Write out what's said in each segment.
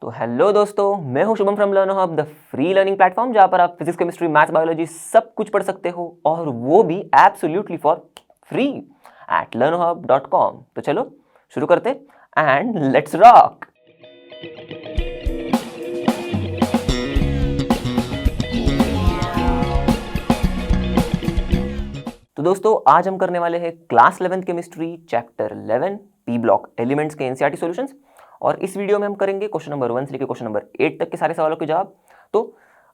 तो हेलो दोस्तों, मैं हूं Shubham from लर्नो hub, the free learning platform जहां पर आप फिजिक्स, केमिस्ट्री, मैथ्स, बायोलॉजी सब कुछ पढ़ सकते हो और वो भी absolutely for free at learnohub.com। तो चलो शुरू करते एंड लेट्स रॉक। तो दोस्तों, आज हम करने वाले हैं class 11th chemistry chapter 11 P block elements के एनसीईआरटी सॉल्यूशंस। और इस वीडियो में हम करेंगे क्वेश्चन नंबर 1 से लेकर क्वेश्चन नंबर 8 तक के सारे सवालों के जवाब। तो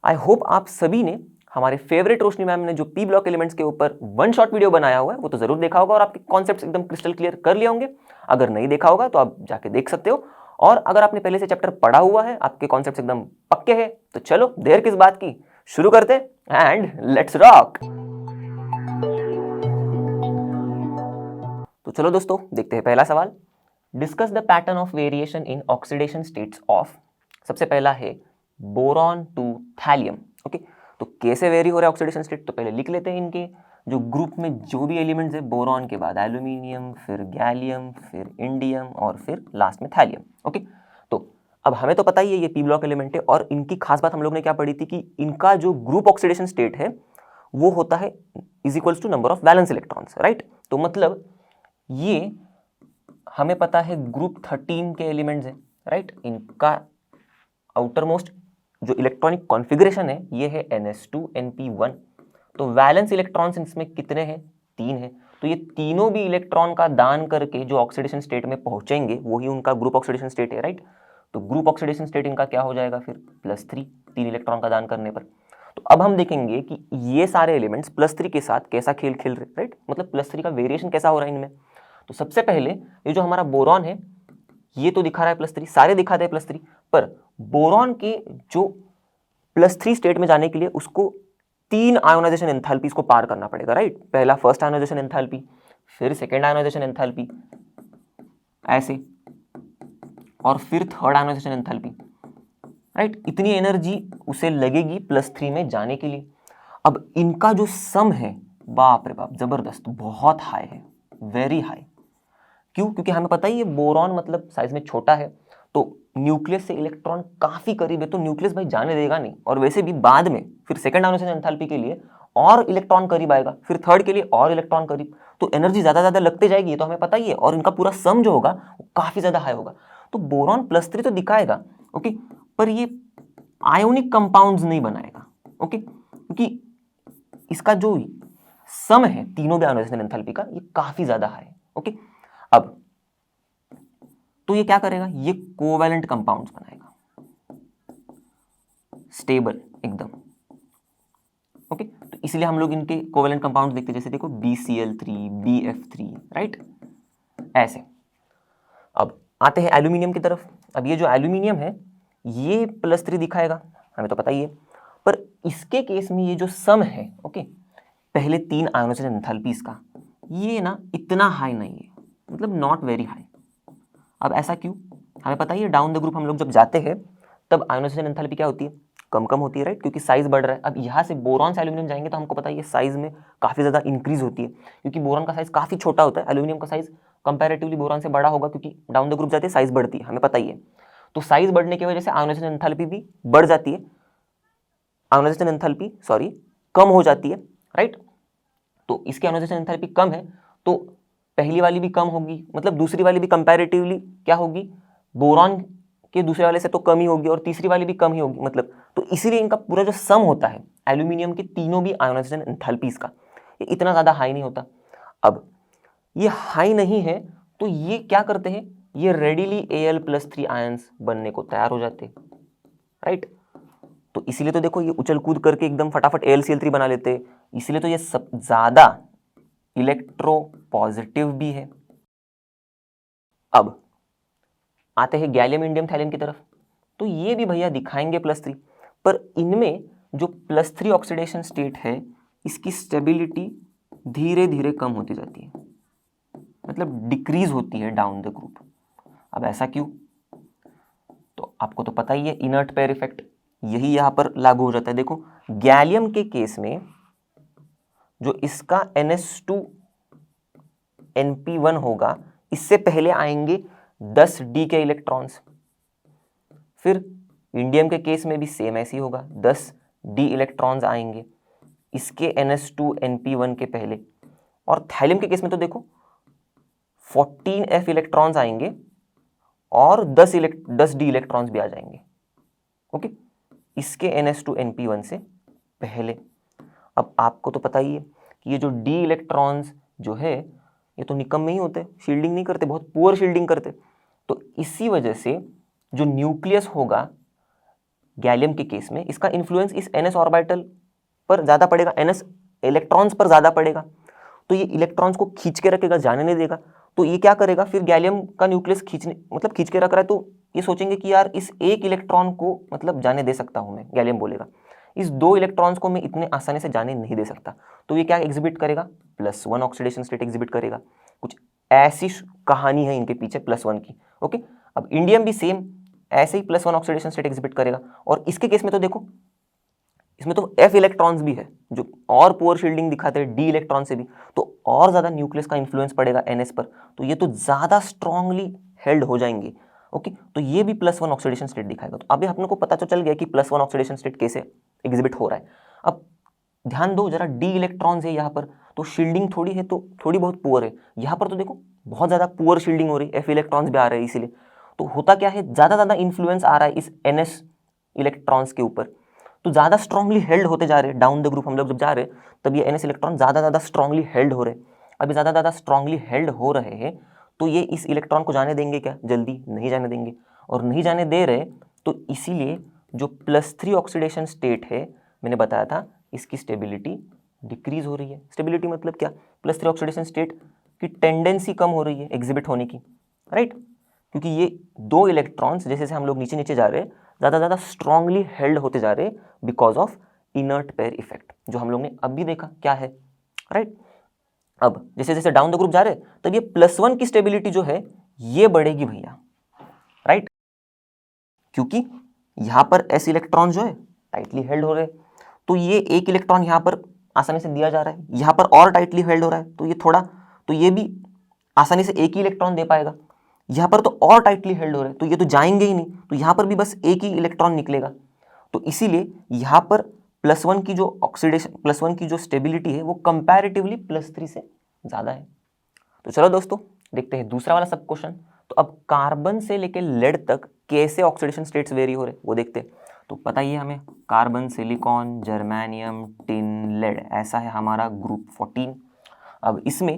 आई होप आप सभी ने हमारे फेवरेट रोशनी मैम ने जो पी ब्लॉक एलिमेंट्स के ऊपर वन शॉट वीडियो बनाया हुआ है वो तो जरूर देखा होगा और आपके कॉन्सेप्ट्स एकदम क्रिस्टल क्लियर कर लिए होंगे। अगर नहीं देखा होगा तो आप जाके देख सकते हो, और अगर आपने पहले से चैप्टर पढ़ा हुआ है, आपके कॉन्सेप्ट्स एकदम पक्के हैं, तो चलो देर किस बात की, शुरू करते एंड लेट्स रॉक। तो चलो दोस्तों देखते हैं पहला सवाल। Discuss the pattern of variation in oxidation states of. सबसे पहला है बोरॉन टू थैलियम। ओके, तो कैसे वेरी हो रहा है ऑक्सीडेशन स्टेट, तो पहले लिख लेते हैं इनके जो ग्रुप में जो भी एलिमेंट्स है, बोरॉन के बाद एल्यूमिनियम, फिर गैलियम, फिर इंडियम और फिर लास्ट में थैलियम। ओके, तो अब हमें तो पता ही है ये पी ब्लॉक एलिमेंट है, और इनकी खास बात हम लोग ने क्या पढ़ी थी कि इनका जो ग्रुप ऑक्सीडेशन स्टेट है वो होता है is equals to number of valence electrons, right. तो मतलब ये हमें पता है ग्रुप 13 के एलिमेंट्स हैं, राइट। इनका आउटर मोस्ट जो इलेक्ट्रॉनिक कॉन्फ़िगरेशन है ये है NS2 NP1। तो वैलेंस इलेक्ट्रॉन्स इसमें कितने हैं? 3 हैं। तो ये तीनों भी इलेक्ट्रॉन का दान करके जो ऑक्सीडेशन स्टेट में पहुंचेंगे वही उनका ग्रुप ऑक्सीडेशन स्टेट है, राइट। तो ग्रुप ऑक्सीडेशन स्टेट इनका क्या हो जाएगा फिर? +3, 3 इलेक्ट्रॉन का दान करने पर। तो अब हम देखेंगे कि ये सारे एलिमेंट्स +3 के साथ कैसा खेल खेल रहे, राइट। मतलब +3 का वेरिएशन कैसा हो रहा है इनमें। तो सबसे पहले ये जो हमारा बोरॉन है ये तो दिखा रहा है +3, सारे दिखाते हैं +3, पर बोरॉन के जो +3 स्टेट में जाने के लिए उसको 3 आयोनाइजेशन एंथैल्पीज को पार करना पड़ेगा, राइट। पहला फर्स्ट आयोनाइजेशन एंथैल्पी, फिर सेकेंड आयोनाइजेशन एंथैल्पी ऐसे, और फिर थर्ड आयोनाइजेशन एंथैल्पी, राइट। इतनी एनर्जी उसे लगेगी +3 में जाने के लिए। अब इनका जो सम है, बाप रे बाप, जबरदस्त, बहुत हाई है, वेरी हाई। क्यों? क्योंकि हमें पता ही है बोरॉन मतलब साइज में छोटा है, तो न्यूक्लियस से इलेक्ट्रॉन काफी करीब है, तो न्यूक्लियस भाई जाने देगा नहीं। और वैसे भी बाद में फिर सेकंड आयोनाइजेशन एंथैल्पी के लिए और इलेक्ट्रॉन करीब आएगा, फिर थर्ड के लिए और इलेक्ट्रॉन करीब, तो एनर्जी ज्यादा लगते जाएगी, ये तो हमें पता ही है। और इनका पूरा सम जो होगा वो काफी ज्यादा हाई होगा। तो बोरॉन +3 तो दिखाएगा, ओके, पर ये आयोनिक कंपाउंड्स नहीं बनाएगा, ओके, क्योंकि इसका जो सम है तीनों भी आयोनाइजेशन एंथैल्पी का ये काफी ज्यादा हाई है, ओके। अब तो ये क्या करेगा? ये कोवैलेंट कंपाउंड्स बनाएगा, स्टेबल एकदम, ओके। तो इसलिए हम लोग इनके कोवैलेंट कंपाउंड्स देखते हैं, जैसे देखो BCl3, BF3, राइट, ऐसे। अब आते हैं एल्यूमिनियम की तरफ। अब ये जो एल्यूमिनियम है ये +3 दिखाएगा, हमें तो पता ही है, पर इसके केस में ये जो सम है, ओके, पहले 3 आयोनाइजेशन एंथैल्पीज का, ये ना इतना हाई नहीं है, मतलब नॉट वेरी हाई। अब ऐसा क्यों? हमें पता ही है डाउन द ग्रुप हम लोग जब जाते हैं तब आयोनाइजेशन एंथैल्पी क्या होती है? कम होती है, राइट, क्योंकि साइज बढ़ रहा है। अब यहाँ से बोरॉन से एल्यूमिनियम जाएंगे तो हमको पता है ये साइज में काफी ज्यादा इंक्रीज होती है, क्योंकि बोरॉन का साइज काफी छोटा होता है, एल्यूमिनियम का साइज कंपैरेटिवली बोरॉन से बड़ा होगा, क्योंकि डाउन द ग्रुप जाते साइज बढ़ती है, हमें पता ही है। तो साइज बढ़ने की वजह से आयोनाइजेशन एंथैल्पी भी बढ़ जाती है, आयोनाइजेशन एंथैल्पी सॉरी कम हो जाती है, राइट। तो इसकी आयोनाइजेशन एंथैल्पी कम है तो पहली वाली भी कम होगी, मतलब दूसरी वाली भी कंपैरेटिवली क्या होगी? बोरॉन के दूसरे वाले से तो कम ही होगी, और तीसरी वाली भी कम ही होगी, मतलब। तो इसीलिए इनका पूरा जो सम होता है एल्यूमिनियम के तीनों भी आयोनाइजेशन एंथैल्पीज का, ये इतना ज्यादा हाई नहीं होता। अब ये हाई नहीं है तो ये क्या करते हैं? ये रेडिली Al+3 आयंस बनने को तैयार हो जाते हैं, राइट। तो इसीलिए तो देखो ये उछल कूद करके एकदम फटाफट AlCl3 बना लेते हैं, इसीलिए तो ये सब ज्यादा इलेक्ट्रो पॉजिटिव भी है। अब आते हैं गैलियम, इंडियम, थैलियम की तरफ। तो ये भी भैया दिखाएंगे +3, पर इनमें जो +3 ऑक्सीडेशन स्टेट है इसकी स्टेबिलिटी धीरे धीरे कम होती जाती है, मतलब डिक्रीज होती है डाउन द ग्रुप। अब ऐसा क्यों? तो आपको तो पता ही है, इनर्ट पेयर इफेक्ट, यही यहां पर लागू हो जाता है। देखो गैलियम के केस में जो इसका NS2 NP1 होगा, इससे पहले आएंगे 10D के इलेक्ट्रॉन्स, फिर इंडियम के केस में भी सेम ऐसे ही होगा, 10 डी इलेक्ट्रॉन्स आएंगे इसके NH2NP1 के पहले, और थैलियम के केस में तो देखो 14 F इलेक्ट्रॉन्स आएंगे और 10 डी इलेक्ट्रॉन्स भी आ जाएंगे, ओके, इसके NH2NP1 से पहले। अब आपको तो पता ही है कि ये जो डी इलेक्ट्रॉन्स जो है ये तो निकम्मे ही होते, शील्डिंग नहीं करते, बहुत पुअर शील्डिंग करते। तो इसी वजह से जो न्यूक्लियस होगा गैलियम के केस में, इसका इन्फ्लुएंस इस NS ऑर्बिटल पर ज़्यादा पड़ेगा, NS इलेक्ट्रॉन्स पर ज़्यादा पड़ेगा, तो ये इलेक्ट्रॉन्स को खींच के रखेगा, जाने नहीं देगा। तो ये क्या करेगा फिर, गैलियम का न्यूक्लियस खींच के रख रहा है, तो ये सोचेंगे कि यार इस एक इलेक्ट्रॉन को मतलब जाने दे सकता हूँ मैं, गैलियम बोलेगा इस 2 इलेक्ट्रॉन्स को मैं इतने आसानी से जाने नहीं दे सकता। तो ये क्या एग्जिबिट करेगा, +1 ऑक्सीडेशन स्टेट एग्जिबिट करेगा। कुछ ऐसी कहानी है इनके पीछे +1 की, ओके। अब इंडियम भी सेम ऐसे ही +1 ऑक्सीडेशन स्टेट एग्जिबिट करेगा, और इसके केस में तो देखो इसमें तो F इलेक्ट्रॉन्स भी है जो और पुअर शील्डिंग दिखाते हैं डी इलेक्ट्रॉन से भी, तो और ज़्यादा न्यूक्लियस का इन्फ्लुएंस पड़ेगा NS पर, तो ये तो ज़्यादा स्ट्रांगली हेल्ड हो जाएंगे, ओके। तो ये भी +1 ऑक्सीडेशन स्टेट दिखाएगा। तो अभी अपने को पता तो चल गया कि +1 ऑक्सीडेशन स्टेट कैसे एग्जिबिट हो रहा है। अब ध्यान दो जरा, डी इलेक्ट्रॉन्स है यहाँ पर, तो शील्डिंग थोड़ी है तो थोड़ी बहुत पुअर है, यहाँ पर तो देखो बहुत ज़्यादा पुअर शील्डिंग हो रही है, F इलेक्ट्रॉन्स भी आ रहे हैं इसीलिए। तो होता क्या है, ज़्यादा इन्फ्लुएंस आ रहा है इस NS इलेक्ट्रॉन्स के ऊपर, तो ज़्यादा स्ट्रांगली हेल्ड होते जा रहे हैं डाउन द ग्रुप। हम लोग जब जा रहे हैं तब ये NS इलेक्ट्रॉन ज़्यादा स्ट्रांगली हेल्ड हो रहे हैं। अभी ज़्यादा स्ट्रांगली हेल्ड हो रहे हैं तो ये इस इलेक्ट्रॉन को जाने देंगे क्या, जल्दी नहीं जाने देंगे, और नहीं जाने दे रहे तो इसीलिए जो +3 ऑक्सीडेशन स्टेट है, मैंने बताया था इसकी स्टेबिलिटी डिक्रीज हो रही है। स्टेबिलिटी मतलब क्या, +3 ऑक्सीडेशन स्टेट की टेंडेंसी कम हो रही है एग्जिबिट होने की, राइट, क्योंकि ये 2 इलेक्ट्रॉन्स जैसे जैसे हम लोग नीचे नीचे जा रहे हैं ज़्यादा स्ट्रांगली हेल्ड होते जा रहे हैं because of inert pair effect, जो हम लोग ने अभी देखा क्या है, राइट। अब जैसे जैसे डाउन द ग्रुप जा रहे हैं तब ये +1 की स्टेबिलिटी जो है ये बढ़ेगी भैया, राइट, क्योंकि यहां पर S इलेक्ट्रॉन जो है टाइटली हेल्ड हो रहे हैं, तो ये एक इलेक्ट्रॉन यहां पर आसानी से दिया जा रहा है, यहां पर और टाइटली हेल्ड हो रहा है, तो ये थोड़ा, तो ये भी आसानी से एक ही इलेक्ट्रॉन दे पाएगा, यहाँ पर तो और टाइटली हेल्ड हो रहे हैं तो ये तो जाएंगे ही नहीं, तो यहाँ पर भी बस एक ही इलेक्ट्रॉन निकलेगा। तो इसीलिए यहाँ पर +1 की जो ऑक्सीडेशन, +1 की जो स्टेबिलिटी है वो कंपैरेटिवली +3 से ज़्यादा है। तो चलो दोस्तों देखते हैं दूसरा वाला सब क्वेश्चन। तो अब कार्बन से लेकर लेड तक कैसे ऑक्सीडेशन स्टेट्स वेरी हो रहे वो देखते हैं। तो पता ही है हमें, carbon, silicon, germanium, tin, lead, ऐसा है हमारा ग्रुप 14। अब इसमें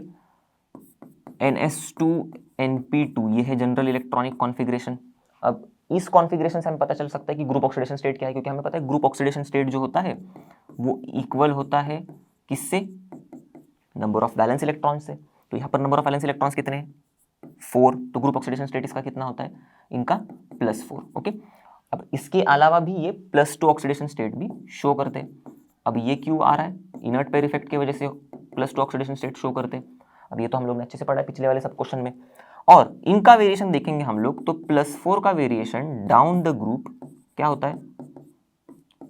NS2NP2 ये है जनरल इलेक्ट्रॉनिक कॉन्फ़िगरेशन। अब इस कॉन्फ़िगरेशन से हमें पता चल सकता है कि ग्रुप ऑक्सीडेशन स्टेट क्या है, क्योंकि हमें पता है ग्रुप ऑक्सीडेशन स्टेट जो होता है वो इक्वल होता है किससे, नंबर ऑफ वैलेंस इलेक्ट्रॉन्स से। तो यहाँ पर नंबर ऑफ वैलेंस इलेक्ट्रॉन्स कितने हैं, 4, तो ग्रुप ऑक्सीडेशन स्टेट इसका कितना होता है, इनका +4, ओके। अब इसके अलावा भी ये +2 ऑक्सीडेशन स्टेट भी शो करते हैं। अब ये क्यों आ रहा है, इनर्ट पेयर इफेक्ट की वजह से +2 ऑक्सीडेशन स्टेट शो करते हैं। अब ये तो हम लोग ने अच्छे से पढ़ा है पिछले वाले सब क्वेश्चन में, और इनका वेरिएशन देखेंगे हम लोग तो +4 का वेरिएशन डाउन द ग्रुप क्या होता है,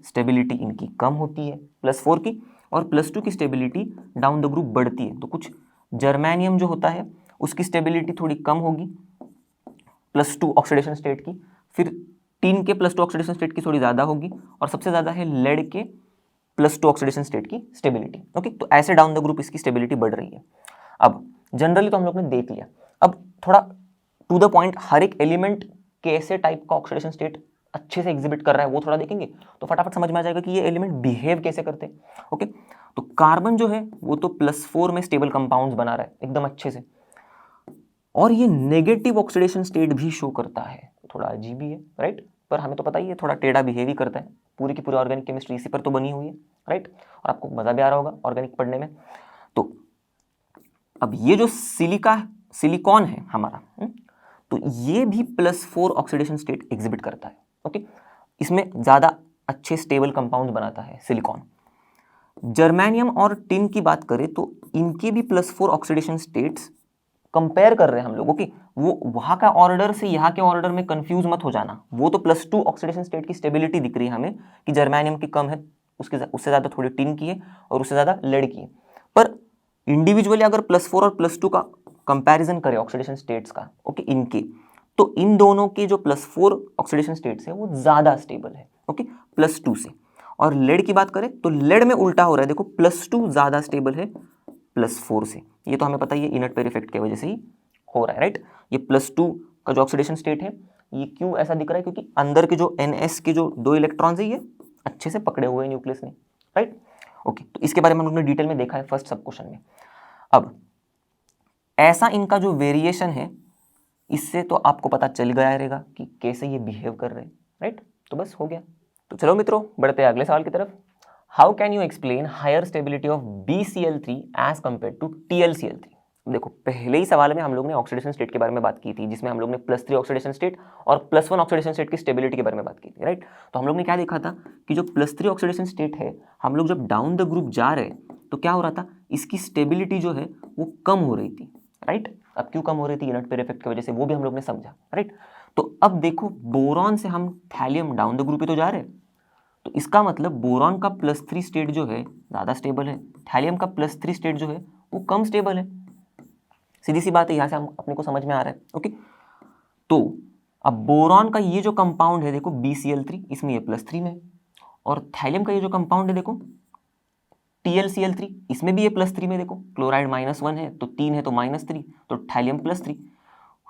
स्टेबिलिटी इनकी कम होती है +4 की, और +2 की स्टेबिलिटी डाउन द ग्रुप बढ़ती है। तो कुछ जर्मेनियम जो होता है उसकी स्टेबिलिटी थोड़ी कम होगी +2 ऑक्सीडेशन स्टेट की, फिर टिन के +2 ऑक्सीडेशन स्टेट की थोड़ी ज़्यादा होगी, और सबसे ज़्यादा है लेड के +2 ऑक्सीडेशन स्टेट की स्टेबिलिटी, ओके। तो ऐसे डाउन द ग्रुप इसकी स्टेबिलिटी बढ़ रही है। अब जनरली तो हम लोग ने देख लिया, अब थोड़ा टू द पॉइंट हर एक एलिमेंट कैसे टाइप का ऑक्सीडेशन स्टेट अच्छे से एग्जिबिट कर रहा है वो थोड़ा देखेंगे, तो फटाफट समझ में आ जाएगा कि ये एलिमेंट बिहेव कैसे करते हैं, ओके। तो कार्बन जो है वो तो +4 में स्टेबल कंपाउंड्स बना रहा है एकदम अच्छे से, और ये नेगेटिव ऑक्सीडेशन स्टेट भी शो करता है, थोड़ा अजीब ही है, राइट, पर हमें तो पता ही है थोड़ा टेढ़ा बिहेव ही करता है। पूरी की पूरी ऑर्गेनिक केमिस्ट्री इसी पर तो बनी हुई है, राइट, और आपको मजा भी आ रहा होगा ऑर्गेनिक पढ़ने में। तो अब ये जो सिलिकॉन है हमारा, तो ये भी +4 ऑक्सीडेशन स्टेट एग्जिबिट करता है, ओके। इसमें ज़्यादा अच्छे स्टेबल कंपाउंड बनाता है सिलिकॉन। जर्मेनियम और टिन की बात करें तो इनके भी +4 ऑक्सीडेशन स्टेट्स कंपेयर कर रहे हैं हम लोग, ओके। वो वहाँ का ऑर्डर से यहाँ के ऑर्डर में कंफ्यूज मत हो जाना, वो तो +2 ऑक्सीडेशन स्टेट की स्टेबिलिटी दिख रही है हमें कि जर्मेनियम की कम है, उससे ज़्यादा थोड़ी टिन की है, और उससे ज़्यादा लेड की है। पर इंडिविजुअली अगर +4 और +2 का कंपैरिजन करें ऑक्सीडेशन स्टेट्स का, ओके, इनके, तो इन दोनों के जो +4 ऑक्सीडेशन स्टेट्स है वो ज्यादा स्टेबल है, ओके, +2 से। और लेड की बात करें तो लेड में उल्टा हो रहा है, देखो +2 ज्यादा स्टेबल है +4 से। ये तो हमें पता ही है, इनर्ट पेयर इफेक्ट की वजह से ही हो रहा है, राइट। ये +2 का जो ऑक्सीडेशन स्टेट है ये क्यों ऐसा दिख रहा है, क्योंकि अंदर के जो NS के जो 2 इलेक्ट्रॉन्स है ये अच्छे से पकड़े हुए हैं न्यूक्लियस ने, राइट। ओके, तो इसके बारे में हम लोग ने डिटेल में देखा है फर्स्ट सब क्वेश्चन में। अब ऐसा इनका जो वेरिएशन है इससे तो आपको पता चल गया रहेगा कि कैसे ये बिहेव कर रहे हैं, राइट। तो बस हो गया। तो चलो मित्रों बढ़ते हैं अगले सवाल की तरफ। How can you explain higher stability of BCl3 as compare to TlCl3? देखो पहले ही सवाल में हम लोग ने ऑक्सीडेशन स्टेट के बारे में बात की थी, जिसमें हम लोग ने +3 ऑक्सीडेशन स्टेट और +1 ऑक्सीडेशन स्टेट की स्टेबिलिटी के बारे में बात की थी, राइट। तो हम लोग ने क्या देखा था कि जो +3 ऑक्सीडेशन स्टेट है, हम लोग जब डाउन द ग्रुप जा रहे तो क्या हो रहा था, इसकी स्टेबिलिटी जो है वो कम हो रही थी, राइट। अब क्यों कम हो रही थी, इनर्ट पेयर इफेक्ट की वजह से, वो भी हम लोग ने समझा, राइट। तो अब देखो बोरॉन से हम थैलियम डाउन द ग्रुप पे तो जा रहे हैं, तो इसका मतलब बोरॉन का +3 स्टेट जो है ज़्यादा स्टेबल है, थैलियम का +3 स्टेट जो है वो कम स्टेबल है। सीधी सी बात है, यहाँ से हम अपने को समझ में आ रहा है, ओके। तो अब बोरॉन का ये जो कंपाउंड है देखो BCl3, इसमें ये +3 में, और थैलियम का ये जो कंपाउंड है देखो TlCl3, इसमें भी ये +3 में, देखो क्लोराइड -1 है तो 3 है तो -3, तो थैलियम +3।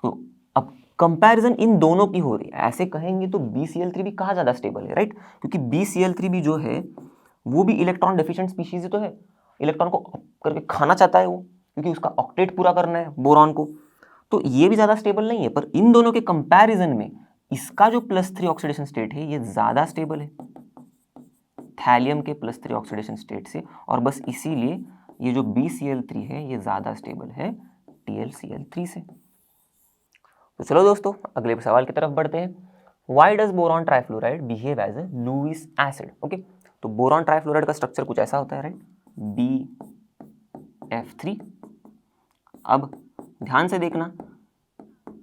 तो अब कंपैरिजन इन दोनों की हो रही है, ऐसे कहेंगे तो BCl3 भी कहाँ ज़्यादा स्टेबल है, राइट, क्योंकि BCl3 भी जो है वो भी इलेक्ट्रॉन डेफिशिएंट स्पीशीज तो है, इलेक्ट्रॉन को करके खाना चाहता है वो, क्योंकि उसका ऑक्टेट पूरा करना है बोरॉन को। तो ये भी ज़्यादा स्टेबल नहीं है, पर इन दोनों के कंपैरिजन में इसका जो +3 ऑक्सीडेशन स्टेट है ये ज़्यादा स्टेबल है थैलियम के +3 ऑक्सीडेशन स्टेट से, और बस इसीलिए ये जो BCl3 है ये ज़्यादा स्टेबल है TlCl3 से। तो चलो दोस्तों अगले सवाल की तरफ बढ़ते हैं। Why does boron trifluoride behave as a Lewis acid? Okay, तो बोरॉन ट्राइफ्लोराइड का स्ट्रक्चर कुछ ऐसा होता है, राइट, BF3। अब ध्यान से देखना,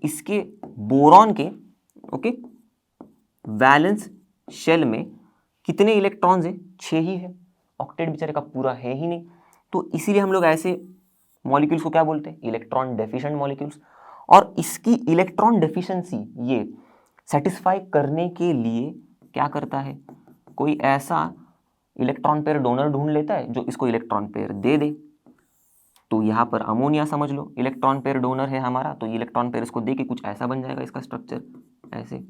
इसके बोरॉन के ओके वैलेंस शेल में कितने इलेक्ट्रॉन्स है, 6 ही है, ऑक्टेट बेचारे का पूरा है ही नहीं। तो इसीलिए हम लोग ऐसे मॉलिक्यूल्स को क्या बोलते हैं, इलेक्ट्रॉन डेफिशिएंट मॉलिक्यूल्स। और इसकी इलेक्ट्रॉन डेफिशिएंसी ये सेटिस्फाई करने के लिए क्या करता है, कोई ऐसा इलेक्ट्रॉन पेयर डोनर ढूंढ लेता है जो इसको इलेक्ट्रॉन पेयर दे दे। तो यहाँ पर अमोनिया समझ लो इलेक्ट्रॉन पेयर डोनर है हमारा, तो ये इलेक्ट्रॉन पेयर इसको दे के कुछ ऐसा बन जाएगा, इसका स्ट्रक्चर ऐसे,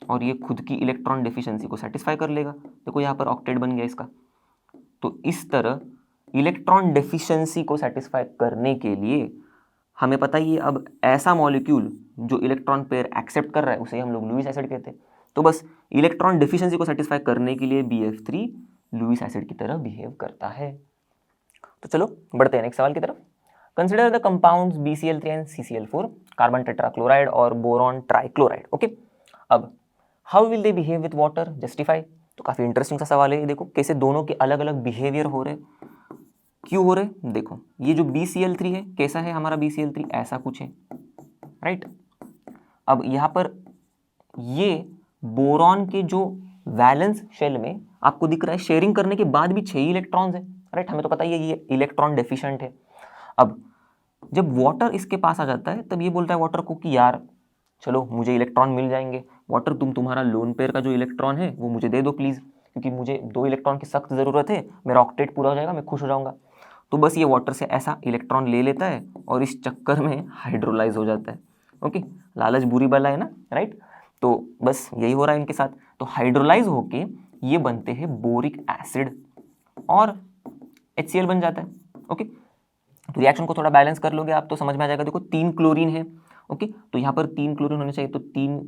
और ये खुद की इलेक्ट्रॉन डेफिशिएंसी को सेटिस्फाई कर लेगा। देखो यहाँ पर ऑक्टेट बन गया इसका। तो इस तरह इलेक्ट्रॉन डेफिशिएंसी को सेटिस्फाई करने के लिए हमें पता ही है, अब ऐसा मॉलिक्यूल जो इलेक्ट्रॉन पेयर एक्सेप्ट कर रहा है उसे हम लोग लुईस एसिड कहते हैं। तो बस इलेक्ट्रॉन डेफिशिएंसी को सेटिस्फाई करने के लिए BF3 लुईस एसिड की तरह बिहेव करता है। तो चलो बढ़ते हैं नेक्स्ट सवाल की तरफ। Consider the compounds BCl3 and CCl4, carbon tetrachloride और बोरॉन ट्राइक्लोराइड। ओके, अब how will they behave with water, justify. तो काफी इंटरेस्टिंग सा सवाल है ये, देखो कैसे दोनों के अलग अलग बिहेवियर हो रहे, क्यों हो रहे। देखो ये जो BCl3 है कैसा है हमारा BCl3, ऐसा कुछ है, राइट। अब यहाँ पर ये बोरॉन के जो वैलेंस शेल में आपको दिख रहा है शेयरिंग करने के बाद भी 6 इलेक्ट्रॉन्स है, राइट। हमें तो पता ही है ये इलेक्ट्रॉन डेफिशिएंट है। अब जब वाटर इसके पास आ जाता है तब ये बोलता है वाटर को कि यार चलो मुझे इलेक्ट्रॉन मिल जाएंगे, वाटर तुम्हारा लोन पेयर का जो इलेक्ट्रॉन है वो मुझे दे दो प्लीज़, क्योंकि मुझे 2 इलेक्ट्रॉन की सख्त ज़रूरत है, मेरा ऑक्टेट पूरा हो जाएगा, मैं खुश हो जाऊंगा। तो बस ये वाटर से ऐसा इलेक्ट्रॉन ले लेता है और इस चक्कर में हाइड्रोलाइज हो जाता है। ओके, लालच बुरी बला है ना, राइट। तो बस यही हो रहा है इनके साथ। तो हाइड्रोलाइज होके ये बनते हैं बोरिक एसिड और HCl बन जाता है। ओके, तो रिएक्शन को थोड़ा बैलेंस कर लोगे आप तो समझ में आ जाएगा। देखो 3 क्लोरीन है, ओके, तो यहाँ पर 3 क्लोरीन होने चाहिए, तो 3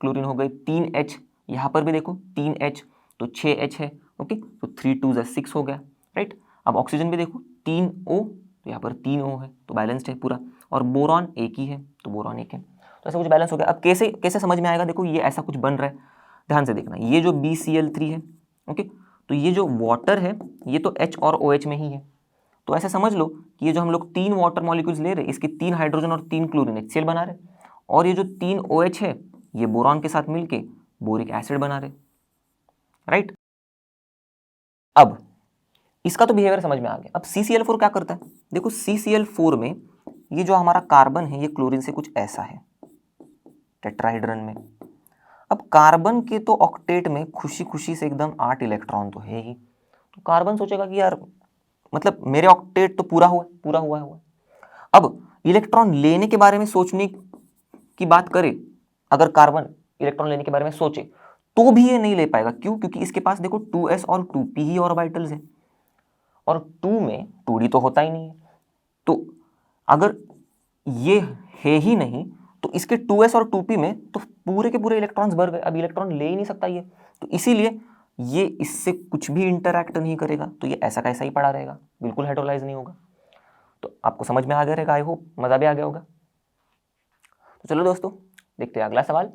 क्लोरीन हो गए, 3H, यहाँ पर भी देखो 3H, तो 6H है, ओके, तो 3 2 6 हो गया, राइट। अब ऑक्सीजन भी देखो 3O, तो यहाँ पर 3O है, तो बैलेंस्ड है पूरा, और बोरॉन एक ही है, तो बोरॉन एक है, तो ऐसा कुछ बैलेंस हो गया। अब कैसे कैसे समझ में आएगा, देखो ये ऐसा कुछ बन रहा है, ध्यान से देखना, ये जो BCl3 है, ओके, तो ये जो वाटर है ये तो H और OH में ही है, तो ऐसे समझ लो कि ये जो हम लोग 3 वाटर मॉलिक्यूल्स ले रहे हैं इसके 3 हाइड्रोजन और 3 क्लोरीन HCl बना रहे, और ये जो 3 OH है ये बोरॉन के साथ मिलके बोरिक एसिड बना रहे, राइट। अब इसका तो बिहेवियर समझ में आ गया। अब CCl4 क्या करता है, देखो CCl4 में ये जो हमारा कार्बन है ये क्लोरीन से कुछ ऐसा है टेट्राहेड्रन में। अब कार्बन के तो ऑक्टेट में खुशी खुशी से एकदम 8 इलेक्ट्रॉन तो है ही, तो कार्बन सोचेगा कि यार मतलब मेरे ऑक्टेट तो पूरा हुआ है। अब इलेक्ट्रॉन लेने के बारे में सोचने की बात करे, अगर कार्बन इलेक्ट्रॉन लेने के बारे में सोचे तो भी ये नहीं ले पाएगा। क्यों? क्योंकि इसके पास देखो 2s और 2p ही ऑर्बिटल्स है और 2 में 2d तो होता ही नहीं है। तो अगर ये है ही नहीं तो इसके 2s और 2p में तो पूरे के पूरे इलेक्ट्रॉन्स भर गए, अब इलेक्ट्रॉन ले ही नहीं सकता ये, तो इसीलिए ये इससे कुछ भी इंटरैक्ट नहीं करेगा, तो ये ऐसा का ऐसा ही पड़ा रहेगा, बिल्कुल हाइड्रोलाइज नहीं होगा। तो आपको समझ में आ गया रहेगा, आई होप मजा भी आ गया होगा। तो चलो दोस्तों देखते हैं अगला सवाल।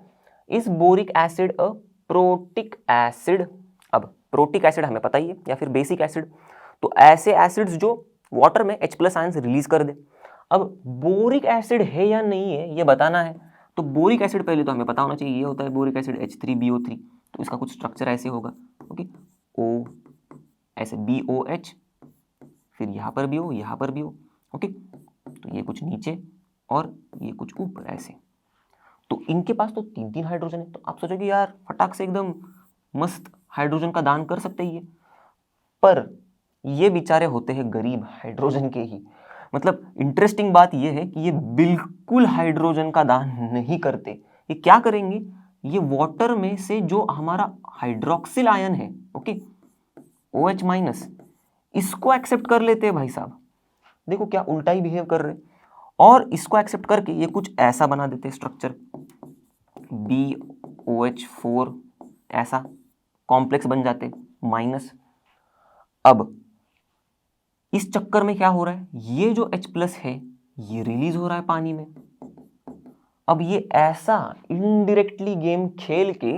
Is boric acid a protic acid? अब प्रोटिक एसिड हमें पता ही है या फिर बेसिक एसिड, तो ऐसे एसिड्स जो वाटर में H+ आयंस रिलीज कर दे। अब बोरिक एसिड है या नहीं है ये बताना है, तो बोरिक एसिड पहले तो हमें पता होना चाहिए, ये होता है बोरिक एसिड H3BO3, तो इसका कुछ स्ट्रक्चर ऐसे होगा, ओके, O ऐसे BOH, फिर यहाँ पर भी हो, यहाँ पर भी हो, ओके, तो ये कुछ नीचे और ये कुछ ऊपर ऐसे, तो इनके पास तो 3 हाइड्रोजन है। तो आप सोचोगे यार फटाक से एकदम मस्त हाइड्रोजन का दान कर सकते ये, पर ये बेचारे होते हैं गरीब हाइड्रोजन के ही। मतलब इंटरेस्टिंग बात ये है कि ये बिल्कुल हाइड्रोजन का दान नहीं करते। ये क्या करेंगे, ये वाटर में से जो हमारा हाइड्रोक्सिल आयन है, ओके, OH-, इसको एक्सेप्ट कर लेते हैं भाई साहब। देखो क्या उल्टा ही बिहेव कर रहे, और इसको एक्सेप्ट करके ये कुछ ऐसा बना देते स्ट्रक्चर, BOH4 ऐसा कॉम्प्लेक्स बन जाते माइनस। अब इस चक्कर में क्या हो रहा है, ये जो H+ है ये रिलीज हो रहा है पानी में। अब ये ऐसा इनडायरेक्टली गेम खेल के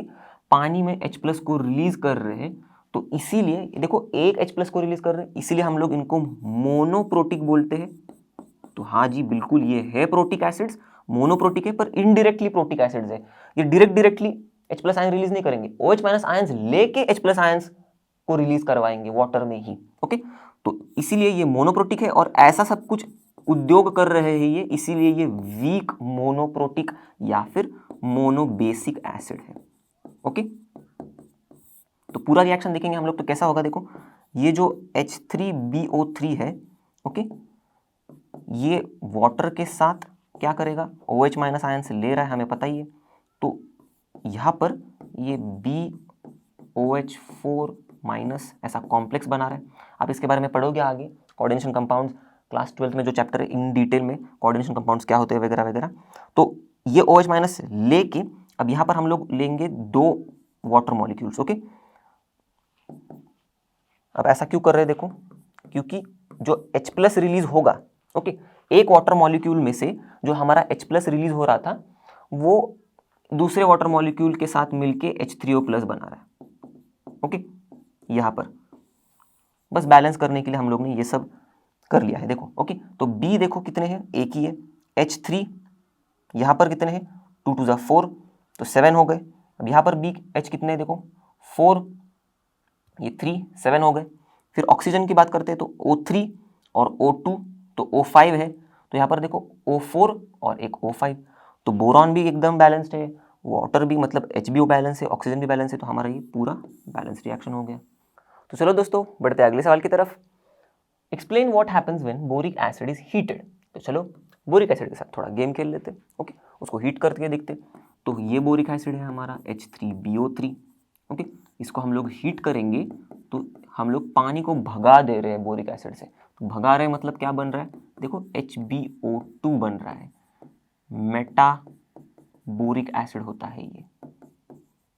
पानी में H+ को रिलीज कर रहे हैं, तो इसीलिए देखो एक H+ को रिलीज कर रहे हैं, इसीलिए हम लोग इनको मोनोप्रोटिक बोलते हैं। तो हाँ जी बिल्कुल ये है प्रोटिक एसिड्स, मोनोप्रोटिक है, पर इनडायरेक्टली प्रोटिक एसिड्स है। ये डायरेक्टली H+ आयन रिलीज नहीं करेंगे, OH- आयंस लेके H+ आयंस को रिलीज करवाएंगे वाटर में ही, ओके। तो इसीलिए ये मोनोप्रोटिक है और ऐसा सब कुछ उद्योग कर रहे हैं ये, इसीलिए ये वीक मोनोप्रोटिक या फिर मोनोबेसिक एसिड है, ओके। तो पूरा रिएक्शन देखेंगे हम लोग तो कैसा होगा, देखो ये जो H3BO3 है, ओके, ये वाटर के साथ क्या करेगा, OH- आयंस ले रहा है, हमें पता ही है। तो यहाँ पर ये BOH4- ऐसा कॉम्प्लेक्स बना रहा है। आप इसके बारे में पढ़ोगे आगे कोऑर्डिनेशन कंपाउंड्स, क्लास 12 में जो चैप्टर है इन डिटेल में कोऑर्डिनेशन कंपाउंड्स क्या होते हैं वगैरह वगैरह। तो ये OH- लेके अब यहाँ पर हम लोग लेंगे 2 वाटर मॉलिक्यूल्स, ओके। अब ऐसा क्यों कर रहे हैं, देखो क्योंकि जो H+ रिलीज होगा, ओके, एक वाटर मॉलिक्यूल में से जो हमारा H+ रिलीज हो रहा था वो दूसरे वाटर मॉलिक्यूल के साथ मिलके H3O+ बना रहा है, ओके। यहाँ पर बस बैलेंस करने के लिए हम लोग ने ये सब कर लिया है, देखो, ओके। तो B देखो कितने हैं, एक ही है, H3 यहाँ पर कितने हैं, 2 2 4, तो 7 हो गए। अब यहाँ पर BH कितने हैं, देखो 4, ये 3, 7 हो गए। फिर ऑक्सीजन की बात करते हैं तो O3 और O2, तो O5 है, तो यहाँ पर देखो O4 और एक O5, तो बोरॉन भी एकदम बैलेंस्ड है, वाटर भी मतलब HBO बैलेंस है, ऑक्सीजन भी बैलेंस है, तो हमारा ये पूरा बैलेंस रिएक्शन हो गया। तो चलो दोस्तों बढ़ते हैं अगले सवाल की तरफ। Explain what happens when boric acid is heated. तो चलो बोरिक एसिड के साथ थोड़ा गेम खेल लेते, ओके, उसको हीट करके देखते। तो ये बोरिक एसिड है हमारा H3BO3, ओके, इसको हम लोग हीट करेंगे तो हम लोग पानी को भगा दे रहे हैं बोरिक एसिड से। तो भगा रहे हैं मतलब क्या बन रहा है, देखो HbO2 बन रहा है, मेटा बोरिक एसिड होता है ये,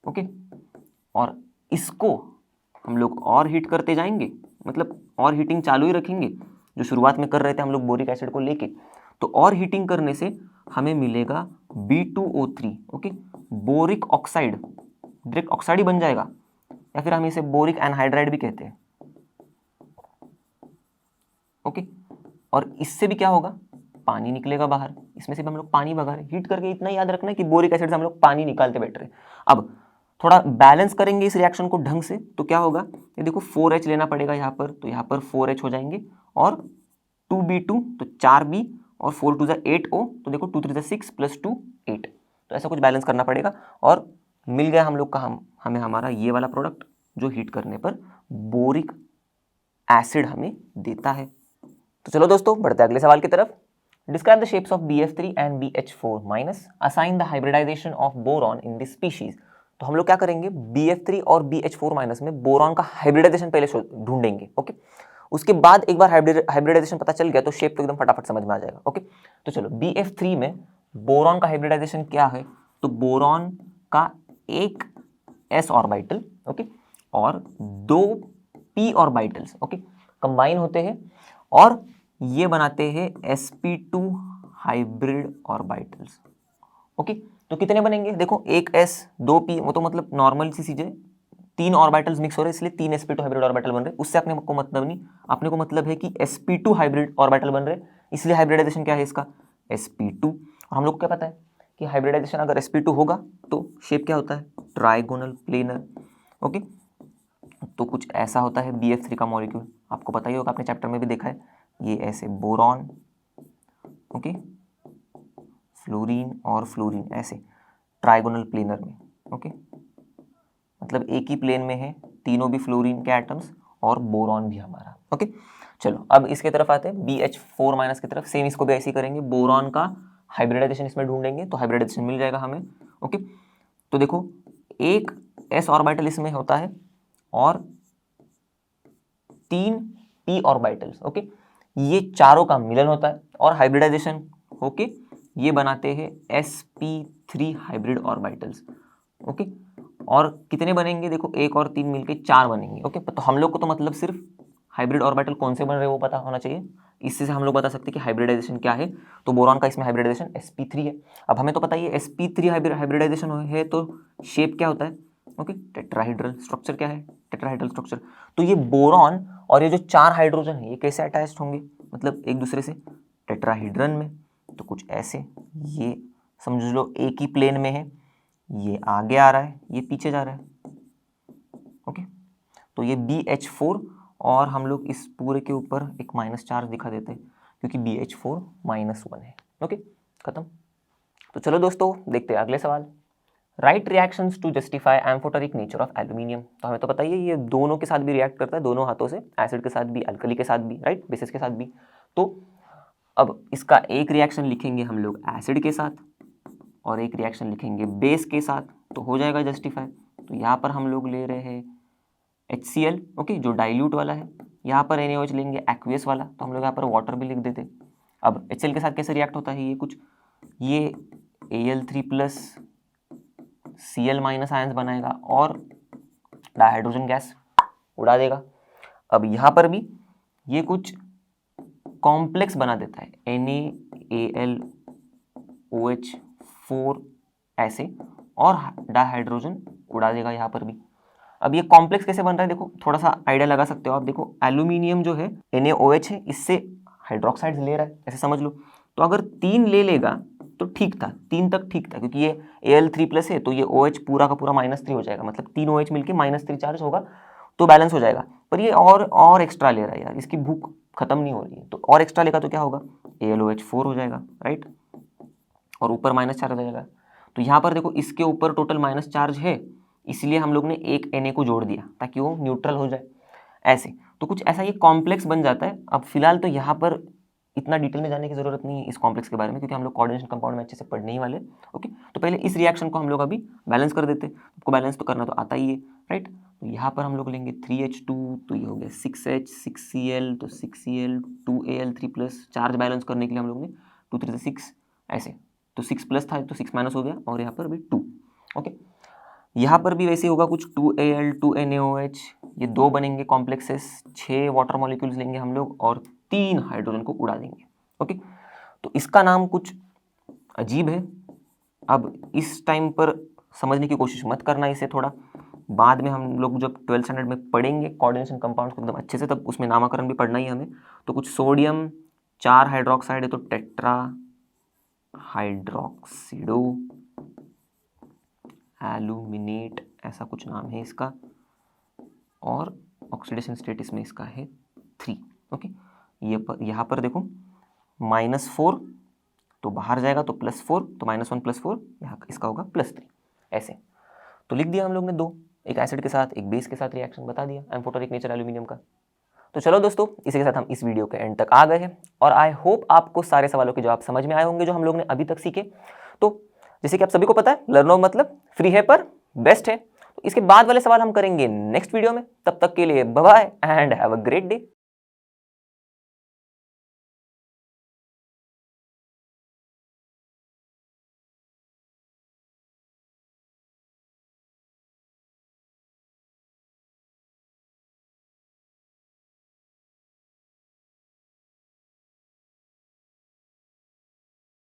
ओके। और इसको हम लोग और हीट करते जाएंगे, मतलब और हीटिंग चालू ही रखेंगे जो शुरुआत में कर रहे थे हम लोग बोरिक एसिड को लेके। तो और हीटिंग करने से हमें मिलेगा B2O3, okay, boric oxide, direct oxide ही बन जाएगा, या फिर हम इसे बोरिक एनहाइड्राइड भी कहते हैं, ओके। और इससे भी क्या होगा, पानी निकलेगा बाहर, इसमें से भी हम लोग पानी भगा रहे। हीट करके इतना याद रखना है कि बोरिक एसिड से हम लोग पानी निकालते बैठ रहे। अब थोड़ा बैलेंस करेंगे इस रिएक्शन को ढंग से, तो क्या होगा, ये देखो 4H लेना पड़ेगा यहाँ पर, तो यहाँ पर 4H हो जाएंगे और 2B2, तो 4B और 4 2 8 O, तो देखो 2 3 6 + 2 8, तो ऐसा कुछ बैलेंस करना पड़ेगा और मिल गया हम लोग का हमें हमारा ये वाला प्रोडक्ट जो हीट करने पर बोरिक एसिड हमें देता है। तो चलो दोस्तों बढ़ते हैं अगले सवाल की तरफ। Describe the shapes of BF3 and BH4-, assign the hybridisation of boron in this species. तो हम लोग क्या करेंगे, BF3 और BH4- में बोरॉन का हाइब्रिडाइजेशन पहले ढूंढेंगे। ओके, उसके बाद एक बार हाइब्रिडाइजेशन पता चल गया तो शेप तो एकदम फटाफट समझ में आ जाएगा। ओके, तो चलो BF3 में बोरॉन का हाइब्रिडाइजेशन क्या है, तो बोरॉन का एक s ऑर्बिटल, ओके, और 2 p ऑर्बिटल्स, ओके, कंबाइन होते हैं और ये बनाते हैं sp2 हाइब्रिड ऑर्बिटल्स। ओके, तो कितने बनेंगे, देखो एक s 2 p, वो तो मतलब नॉर्मल सी चीजें, 3 ऑर्बिटल्स मिक्स हो रहे हैं इसलिए 3 sp2 हाइब्रिड ऑर्बिटल बन रहे, उससे अपने को मतलब नहीं, अपने को मतलब है कि sp2 हाइब्रिड ऑर्बिटल बन रहे, इसलिए हाइब्रिडाइजेशन क्या है इसका, sp2। और हम लोग को क्या पता है कि हाइब्रिडाइजेशन अगर sp2 होगा तो शेप क्या होता है, ट्राइगोनल प्लेनर। ओके, तो कुछ ऐसा होता है BF3 का मॉलिक्यूल, आपको पता ही होगा, आपने चैप्टर में भी देखा है, ये ऐसे बोरॉन, ओके, फ्लोरीन और फ्लोरीन ऐसे ट्राइगोनल प्लेनर में। ओके, मतलब एक ही प्लेन में है, तीनों भी फ्लोरीन के एटम्स और बोरॉन भी हमारा। ओके, चलो अब इसके तरफ आते हैं BH4- की तरफ, सेम इसको भी ऐसे ही करेंगे, बोरॉन का हाइब्रिडाइजेशन इसमें ढूंढेंगे तो हाइब्रिडाइजेशन मिल जाएगा हमें। ओके, तो देखो एक s ऑर्बिटल इसमें होता है और 3 p ऑर्बिटल्स। ओके, ये चारों का मिलन होता है और हाइब्रिडाइजेशन होके ये बनाते हैं sp3 हाइब्रिड ऑर्बिटल्स। ओके, और कितने बनेंगे, देखो एक और 3 मिलके 4 बनेंगे। ओके, तो हम लोग को तो मतलब सिर्फ हाइब्रिड ऑर्बिटल कौन से बन रहे हैं वो पता होना चाहिए, इससे से हम लोग बता सकते हैं कि हाइब्रिडाइजेशन क्या है, तो बोरॉन का इसमें हाइब्रिडाइजेशन sp3 है। अब हमें तो पता ही है sp3 हाइब्रिडाइजेशन है तो शेप क्या होता है, ओके, टेट्राहेड्रल स्ट्रक्चर क्या है, टेट्राहेड्रल स्ट्रक्चर। तो ये बोरॉन और ये जो 4 हाइड्रोजन है ये कैसे अटैच्ड होंगे, मतलब एक दूसरे से टेट्राहेड्रन में, तो कुछ ऐसे, ये समझ लो एक ही प्लेन में है, ये आगे आ रहा है ये पीछे जा रहा है। ओके, तो ये BH4 और हम लोग इस पूरे के ऊपर एक माइनस चार्ज दिखा देते हैं क्योंकि BH4-1 है। ओके, खत्म। तो चलो दोस्तों देखते हैं अगले सवाल। Write reactions to justify amphoteric nature of aluminium. तो हमें तो पता ही है ये दोनों के साथ भी रिएक्ट करता है, दोनों हाथों से, एसिड के साथ भी, अल्कली के साथ भी, राइट, बेसिस के साथ भी। तो अब इसका एक रिएक्शन लिखेंगे हम लोग एसिड के साथ और एक रिएक्शन लिखेंगे बेस के साथ, तो हो जाएगा जस्टिफाई। तो यहाँ पर हम लोग ले रहे हैं HCl, ओके, जो डाइल्यूट वाला है, यहाँ पर NaOH लेंगे एक्वियस वाला, तो हम लोग यहाँ पर वाटर भी लिख देते। अब HCl के साथ कैसे रिएक्ट होता है, ये कुछ, ये Al3+ Cl- आयंस बनाएगा और डाइहाइड्रोजन गैस उड़ा देगा। अब यहाँ पर भी ये कुछ कॉम्प्लेक्स बना देता है, NaAlOH4 ऐसे, और डाइहाइड्रोजन उड़ा देगा यहाँ पर भी। अब ये कॉम्प्लेक्स कैसे बन रहा है, देखो थोड़ा सा आइडिया लगा सकते हो आप, देखो एल्यूमिनियम जो है NaOH है, इससे हाइड्रोक्साइड्स ले रहा है, ऐसे समझ लो। तो अगर 3 ले लेगा तो ठीक था, 3 तक ठीक था, क्योंकि ये Al3+ है तो ये OH पूरा का पूरा -3 हो जाएगा, मतलब 3 OH मिलके -3 चार्ज होगा तो बैलेंस हो जाएगा। पर ये और एक्स्ट्रा ले रहा है यार, इसकी भूख खत्म नहीं हो रही है, तो और एक्स्ट्रा लेगा तो क्या होगा, AlOH4 हो जाएगा, राइट, और ऊपर माइनस चार्ज हो जाएगा। तो यहाँ पर देखो इसके ऊपर टोटल माइनस चार्ज है, इसलिए हम लोग ने एक Na को जोड़ दिया ताकि वो न्यूट्रल हो जाए, ऐसे। तो कुछ ऐसा ये कॉम्प्लेक्स बन जाता है। अब फिलहाल तो यहाँ पर इतना डिटेल में जाने की जरूरत नहीं है इस कॉम्प्लेक्स के बारे में, क्योंकि हम लोग कोऑर्डिनेशन कंपाउंड में अच्छे से पढ़ने ही वाले। ओके, तो पहले इस रिएक्शन को हम लोग अभी बैलेंस कर देते, आपको बैलेंस तो करना तो आता ही है, राइट। तो यहाँ पर हम लोग लेंगे 3H2, तो ये हो गया 6H, 6Cl, तो 6Cl, 2Al3+, चार्ज बैलेंस करने के लिए हम लोग ने 2 3 6 ऐसे, तो 6+ था तो 6- हो गया, और यहाँ पर भी 2। ओके, यहाँ पर भी वैसे होगा कुछ, 2Al, 2NaOH, ये 2 बनेंगे कॉम्प्लेक्सेस, 6 वाटर मॉलिक्यूल्स लेंगे हम लोग और 3 हाइड्रोजन को उड़ा देंगे। ओके, तो इसका नाम कुछ अजीब है। अब इस टाइम पर समझने की कोशिश मत करना इसे, थोड़ा बाद में हम लोग जब 12th स्टैंडर्ड में पढ़ेंगे कोऑर्डिनेशन कंपाउंड्स को एकदम अच्छे से, तब उसमें नामकरण भी पढ़ना ही हमें। तो कुछ सोडियम 4 हाइड्रोक्साइड है तो टेट्रा हाइड्रोक्सिडो एल्यूमिनेट, ऐसा कुछ नाम है इसका, और ऑक्सीडेशन स्टेटस में इसका है 3। ओके, ये यहाँ पर देखो -4 तो बाहर जाएगा तो +4, तो -1 +4, यहाँ इसका होगा +3, ऐसे। तो लिख दिया हम लोग ने 2, एक एसिड के साथ एक बेस के साथ रिएक्शन बता दिया एम्फोटेरिक नेचर एल्यूमिनियम का। तो चलो दोस्तों, इसी के साथ हम इस वीडियो के एंड तक आ गए हैं और आई होप आपको सारे सवालों के जवाब समझ में आए होंगे जो हम लोग ने अभी तक सीखे। तो जैसे कि आप सभी को पता है, लर्नो मतलब फ्री है पर बेस्ट है। तो इसके बाद वाले सवाल हम करेंगे नेक्स्ट वीडियो में। तब तक के लिए bye bye and have a great day.